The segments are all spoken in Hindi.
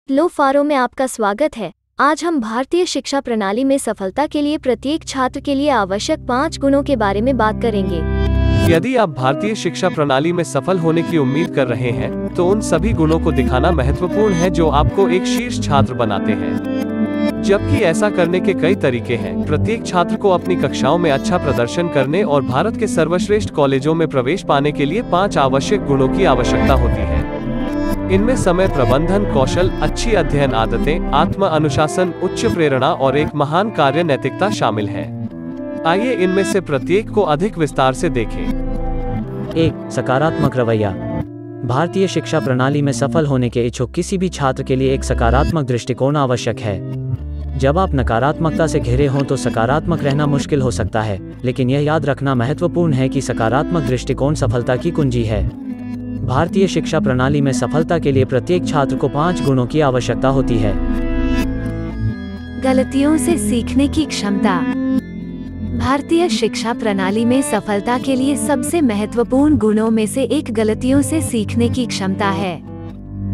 लो फारो में आपका स्वागत है। आज हम भारतीय शिक्षा प्रणाली में सफलता के लिए प्रत्येक छात्र के लिए आवश्यक 5 गुणों के बारे में बात करेंगे। यदि आप भारतीय शिक्षा प्रणाली में सफल होने की उम्मीद कर रहे हैं, तो उन सभी गुणों को दिखाना महत्वपूर्ण है जो आपको एक शीर्ष छात्र बनाते हैं। जबकि ऐसा करने के कई तरीके हैं। प्रत्येक छात्र को अपनी कक्षाओं में अच्छा प्रदर्शन करने और भारत के सर्वश्रेष्ठ कॉलेजों में प्रवेश पाने के लिए 5 आवश्यक गुणों की आवश्यकता होती है। इनमें समय प्रबंधन कौशल, अच्छी अध्ययन आदतें, आत्म अनुशासन, उच्च प्रेरणा और एक महान कार्य नैतिकता शामिल है। आइए इनमें से प्रत्येक को अधिक विस्तार से देखें। 1. सकारात्मक रवैया। भारतीय शिक्षा प्रणाली में सफल होने के इच्छुक किसी भी छात्र के लिए एक सकारात्मक दृष्टिकोण आवश्यक है। जब आप नकारात्मकता से घिरे हों तो सकारात्मक रहना मुश्किल हो सकता है, लेकिन यह याद रखना महत्वपूर्ण है कि सकारात्मक दृष्टिकोण सफलता की कुंजी है। भारतीय शिक्षा प्रणाली में सफलता के लिए प्रत्येक छात्र को 5 गुणों की आवश्यकता होती है। गलतियों से सीखने की क्षमता। भारतीय शिक्षा प्रणाली में सफलता के लिए सबसे महत्वपूर्ण गुणों में से एक गलतियों से सीखने की क्षमता है।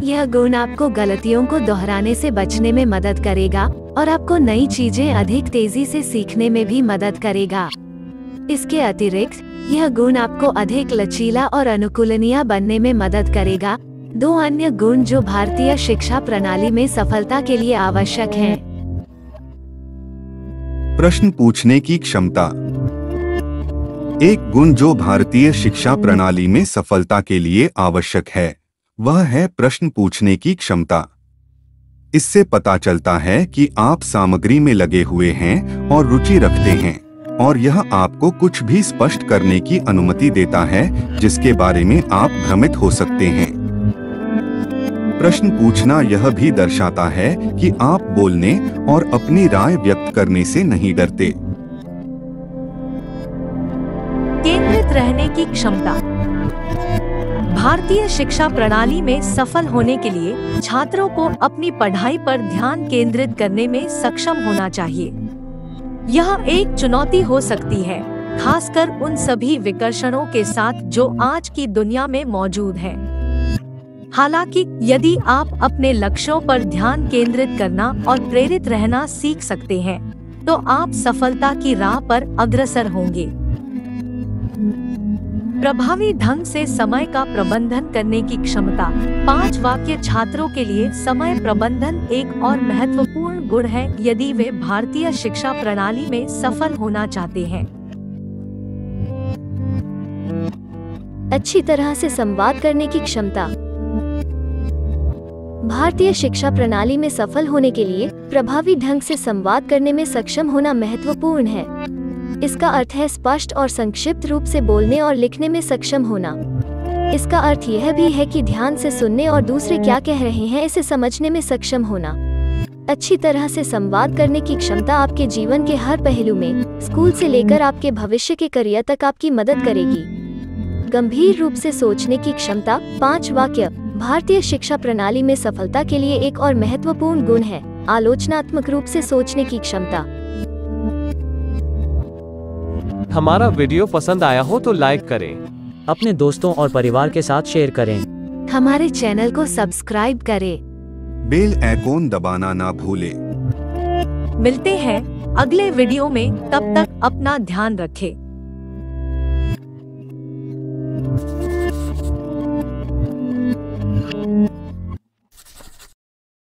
यह गुण आपको गलतियों को दोहराने से बचने में मदद करेगा और आपको नई चीजें अधिक तेजी से सीखने में भी मदद करेगा। इसके अतिरिक्त यह गुण आपको अधिक लचीला और अनुकूलनीय बनने में मदद करेगा। 2 अन्य गुण जो भारतीय शिक्षा प्रणाली में सफलता के लिए आवश्यक हैं। प्रश्न पूछने की क्षमता। एक गुण जो भारतीय शिक्षा प्रणाली में सफलता के लिए आवश्यक है, वह है प्रश्न पूछने की क्षमता। इससे पता चलता है कि आप सामग्री में लगे हुए हैं और रुचि रखते हैं, और यह आपको कुछ भी स्पष्ट करने की अनुमति देता है जिसके बारे में आप भ्रमित हो सकते हैं। प्रश्न पूछना यह भी दर्शाता है कि आप बोलने और अपनी राय व्यक्त करने से नहीं डरते। केंद्रित रहने की क्षमता। भारतीय शिक्षा प्रणाली में सफल होने के लिए छात्रों को अपनी पढ़ाई पर ध्यान केंद्रित करने में सक्षम होना चाहिए। यह एक चुनौती हो सकती है, खासकर उन सभी विकर्षणों के साथ जो आज की दुनिया में मौजूद हैं। हालांकि यदि आप अपने लक्ष्यों पर ध्यान केंद्रित करना और प्रेरित रहना सीख सकते हैं, तो आप सफलता की राह पर अग्रसर होंगे। प्रभावी ढंग से समय का प्रबंधन करने की क्षमता। 5 वाक्य छात्रों के लिए समय प्रबंधन एक और महत्वपूर्ण गुण है यदि वे भारतीय शिक्षा प्रणाली में सफल होना चाहते हैं। अच्छी तरह से संवाद करने की क्षमता। भारतीय शिक्षा प्रणाली में सफल होने के लिए प्रभावी ढंग से संवाद करने में सक्षम होना महत्वपूर्ण है। इसका अर्थ है स्पष्ट और संक्षिप्त रूप से बोलने और लिखने में सक्षम होना। इसका अर्थ यह भी है कि ध्यान से सुनने और दूसरे क्या कह रहे हैं इसे समझने में सक्षम होना। अच्छी तरह से संवाद करने की क्षमता आपके जीवन के हर पहलू में, स्कूल से लेकर आपके भविष्य के करियर तक आपकी मदद करेगी। गंभीर रूप से सोचने की क्षमता। 5 वाक्य भारतीय शिक्षा प्रणाली में सफलता के लिए एक और महत्वपूर्ण गुण है आलोचनात्मक रूप से सोचने की क्षमता। हमारा वीडियो पसंद आया हो तो लाइक करें, अपने दोस्तों और परिवार के साथ शेयर करें, हमारे चैनल को सब्सक्राइब करें, बेल आइकॉन दबाना ना भूलें। मिलते हैं अगले वीडियो में, तब तक अपना ध्यान रखें।